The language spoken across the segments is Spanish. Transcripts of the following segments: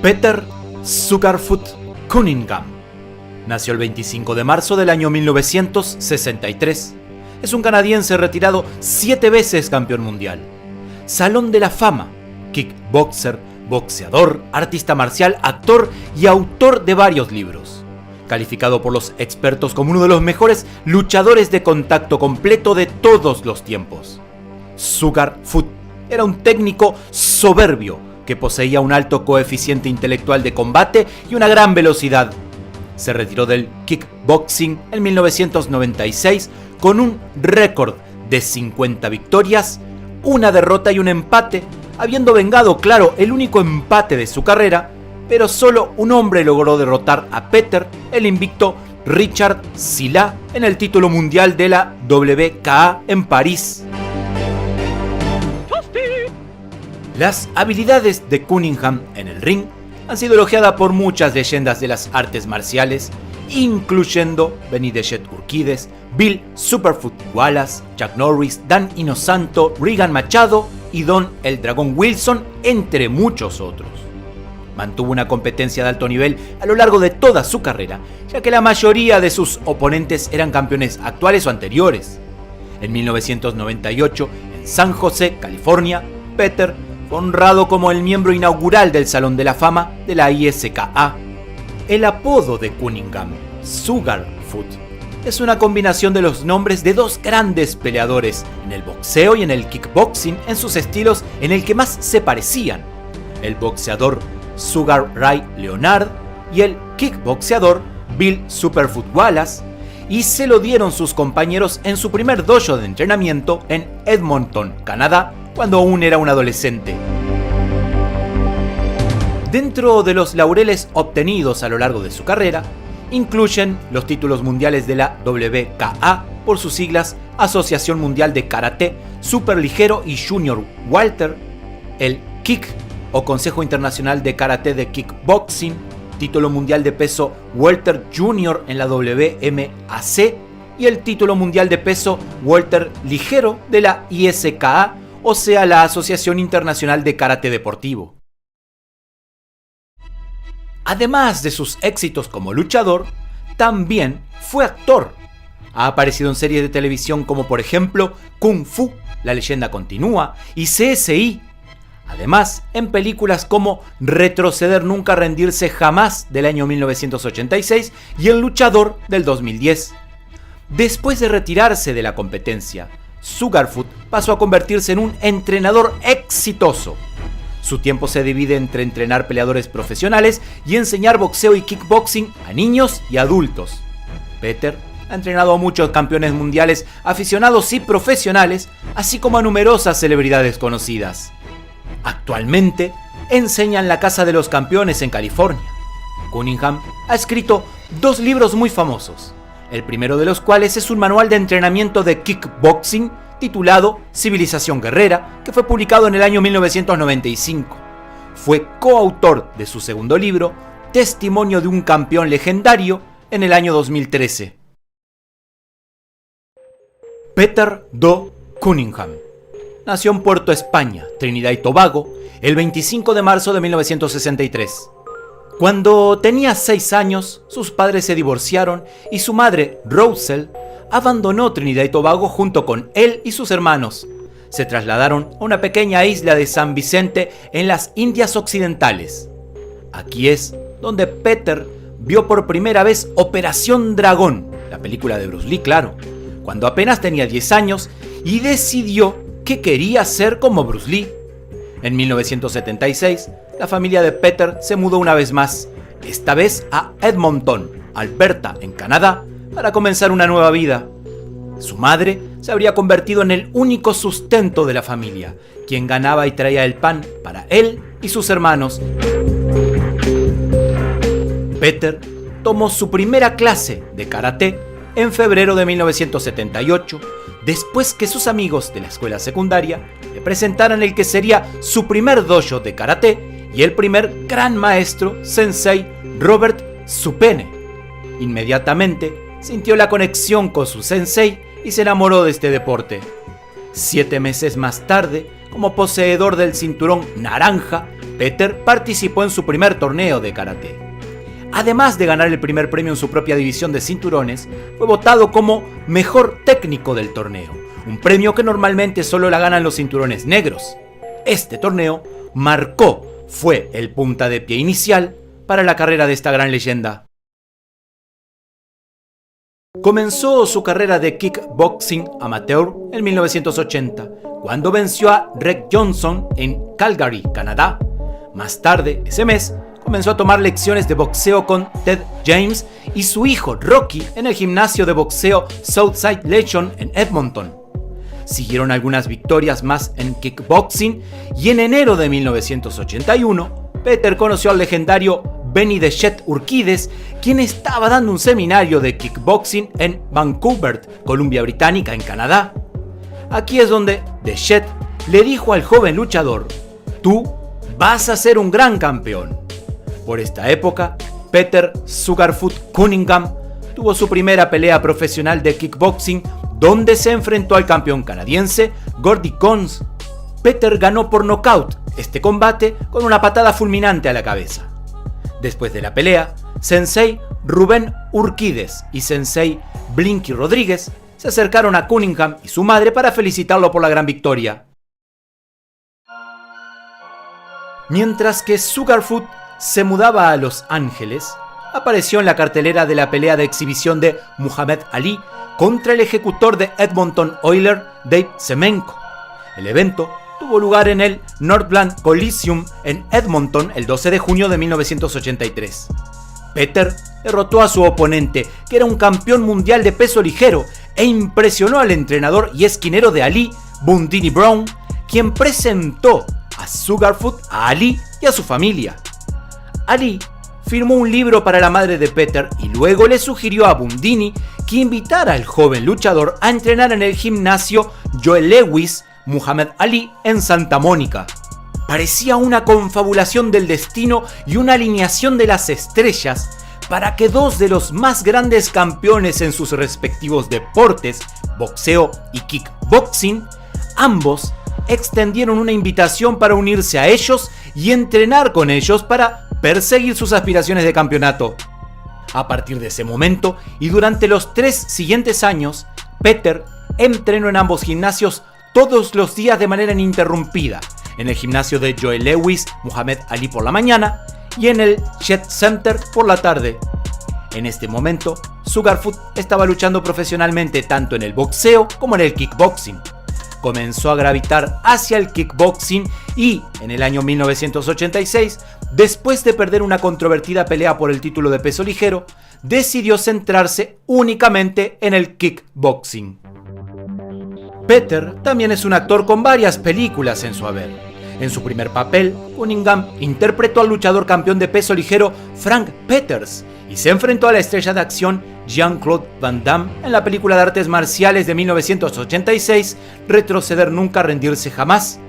Peter Sugarfoot Cunningham nació el 25 de marzo del año 1963. Es un canadiense retirado 7 veces campeón mundial. Salón de la Fama, kickboxer, boxeador, artista marcial, actor y autor de varios libros. Calificado por los expertos como uno de los mejores luchadores de contacto completo de todos los tiempos. Sugarfoot era un técnico soberbio que poseía un alto coeficiente intelectual de combate y una gran velocidad. Se retiró del kickboxing en 1996 con un récord de 50 victorias, una derrota y un empate, habiendo vengado, claro, el único empate de su carrera, pero solo un hombre logró derrotar a Peter, el invicto Richard Silla, en el título mundial de la WKA en París. Las habilidades de Cunningham en el ring han sido elogiadas por muchas leyendas de las artes marciales, incluyendo Benedicte Urquidez, Bill Superfoot Wallace, Chuck Norris, Dan Inosanto, Regan Machado y Don el Dragón Wilson, entre muchos otros. Mantuvo una competencia de alto nivel a lo largo de toda su carrera, ya que la mayoría de sus oponentes eran campeones actuales o anteriores. En 1998, en San José, California, Peter fue honrado como el miembro inaugural del Salón de la Fama de la ISKA. El apodo de Cunningham, Sugarfoot, es una combinación de los nombres de dos grandes peleadores en el boxeo y en el kickboxing en sus estilos en el que más se parecían: el boxeador Sugar Ray Leonard y el kickboxeador Bill Superfoot Wallace, y se lo dieron sus compañeros en su primer dojo de entrenamiento en Edmonton, Canadá, cuando aún era un adolescente. Dentro de los laureles obtenidos a lo largo de su carrera, incluyen los títulos mundiales de la WKA, por sus siglas Asociación Mundial de Karate, Superligero y Junior Welter, el KIK o Consejo Internacional de Karate de Kickboxing, título mundial de peso Welter Junior en la WMAC y el título mundial de peso Welter Ligero de la ISKA, o sea, la Asociación Internacional de Karate Deportivo. Además de sus éxitos como luchador, también fue actor. Ha aparecido en series de televisión como por ejemplo Kung Fu, La Leyenda Continúa y CSI. Además, en películas como Retroceder Nunca Rendirse Jamás del año 1986 y El Luchador del 2010. Después de retirarse de la competencia, Sugarfoot pasó a convertirse en un entrenador exitoso. Su tiempo se divide entre entrenar peleadores profesionales y enseñar boxeo y kickboxing a niños y adultos. Peter ha entrenado a muchos campeones mundiales, aficionados y profesionales, así como a numerosas celebridades conocidas. Actualmente enseña en la Casa de los Campeones en California. Cunningham ha escrito 2 libros muy famosos, el primero de los cuales es un manual de entrenamiento de kickboxing titulado Civilización Guerrera, que fue publicado en el año 1995. Fue coautor de su segundo libro, Testimonio de un campeón legendario, en el año 2013. Peter Do Cunningham nació en Puerto España, Trinidad y Tobago, el 25 de marzo de 1963. Cuando tenía 6 años, sus padres se divorciaron y su madre, Rosel, abandonó Trinidad y Tobago junto con él y sus hermanos. Se trasladaron a una pequeña isla de San Vicente en las Indias Occidentales. Aquí es donde Peter vio por primera vez Operación Dragón, la película de Bruce Lee, claro, cuando apenas tenía 10 años y decidió que quería ser como Bruce Lee. En 1976, la familia de Peter se mudó una vez más, esta vez a Edmonton, Alberta, en Canadá, para comenzar una nueva vida. Su madre se habría convertido en el único sustento de la familia, quien ganaba y traía el pan para él y sus hermanos. Peter tomó su primera clase de karate en febrero de 1978, después que sus amigos de la escuela secundaria le presentaran el que sería su primer dojo de karate y el primer gran maestro, sensei Robert Supene. Inmediatamente sintió la conexión con su sensei y se enamoró de este deporte. 7 meses más tarde como poseedor del cinturón naranja, Peter participó en su primer torneo de karate. Además de ganar el primer premio en su propia división de cinturones, fue votado como mejor técnico del torneo, un premio que normalmente solo la ganan los cinturones negros. Este torneo fue el punta de pie inicial para la carrera de esta gran leyenda. Comenzó su carrera de kickboxing amateur en 1980, cuando venció a Reg Johnson en Calgary, Canadá. Más tarde, ese mes, comenzó a tomar lecciones de boxeo con Ted James y su hijo Rocky en el gimnasio de boxeo Southside Legion en Edmonton. Siguieron algunas victorias más en kickboxing y en enero de 1981, Peter conoció al legendario Benny The Jet Urquidez, quien estaba dando un seminario de kickboxing en Vancouver, Columbia Británica, en Canadá. Aquí es donde The Jet le dijo al joven luchador: "Tú vas a ser un gran campeón". Por esta época, Peter Sugarfoot Cunningham tuvo su primera pelea profesional de kickboxing, donde se enfrentó al campeón canadiense Gordy Cons. Peter ganó por nocaut este combate con una patada fulminante a la cabeza. Después de la pelea, Sensei Rubén Urquidez y Sensei Blinky Rodríguez se acercaron a Cunningham y su madre para felicitarlo por la gran victoria. Mientras que Sugarfoot se mudaba a Los Ángeles, apareció en la cartelera de la pelea de exhibición de Muhammad Ali contra el ejecutor de Edmonton Oilers, Dave Semenko. El evento tuvo lugar en el Northland Coliseum en Edmonton el 12 de junio de 1983. Peter derrotó a su oponente, que era un campeón mundial de peso ligero, e impresionó al entrenador y esquinero de Ali, Bundini Brown, quien presentó a Sugarfoot a Ali y a su familia. Ali firmó un libro para la madre de Peter y luego le sugirió a Bundini que invitara al joven luchador a entrenar en el gimnasio Joe Louis Muhammad Ali en Santa Mónica. Parecía una confabulación del destino y una alineación de las estrellas para que dos de los más grandes campeones en sus respectivos deportes, boxeo y kickboxing, ambos extendieron una invitación para unirse a ellos y entrenar con ellos para perseguir sus aspiraciones de campeonato. A partir de ese momento y durante los 3 siguientes años, Peter entrenó en ambos gimnasios todos los días de manera ininterrumpida, en el gimnasio de Joe Louis Muhammad Ali por la mañana y en el Jet Center por la tarde. En este momento, Sugarfoot estaba luchando profesionalmente tanto en el boxeo como en el kickboxing. Comenzó a gravitar hacia el kickboxing y, en el año 1986, después de perder una controvertida pelea por el título de peso ligero, decidió centrarse únicamente en el kickboxing. Peter también es un actor con varias películas en su haber. En su primer papel, Cunningham interpretó al luchador campeón de peso ligero Frank Peters y se enfrentó a la estrella de acción Jean-Claude Van Damme en la película de artes marciales de 1986, Retroceder nunca, rendirse jamás.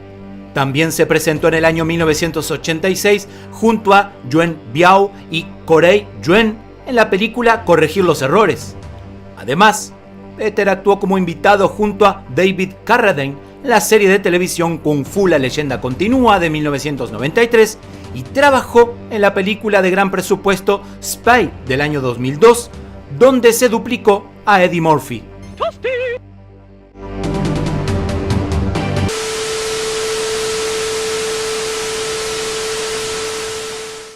También se presentó en el año 1986 junto a Yuen Biao y Corey Yuen en la película Corregir los errores. Además, Peter actuó como invitado junto a David Carradine en la serie de televisión Kung Fu La leyenda continúa de 1993 y trabajó en la película de gran presupuesto Spy del año 2002, donde se duplicó a Eddie Murphy.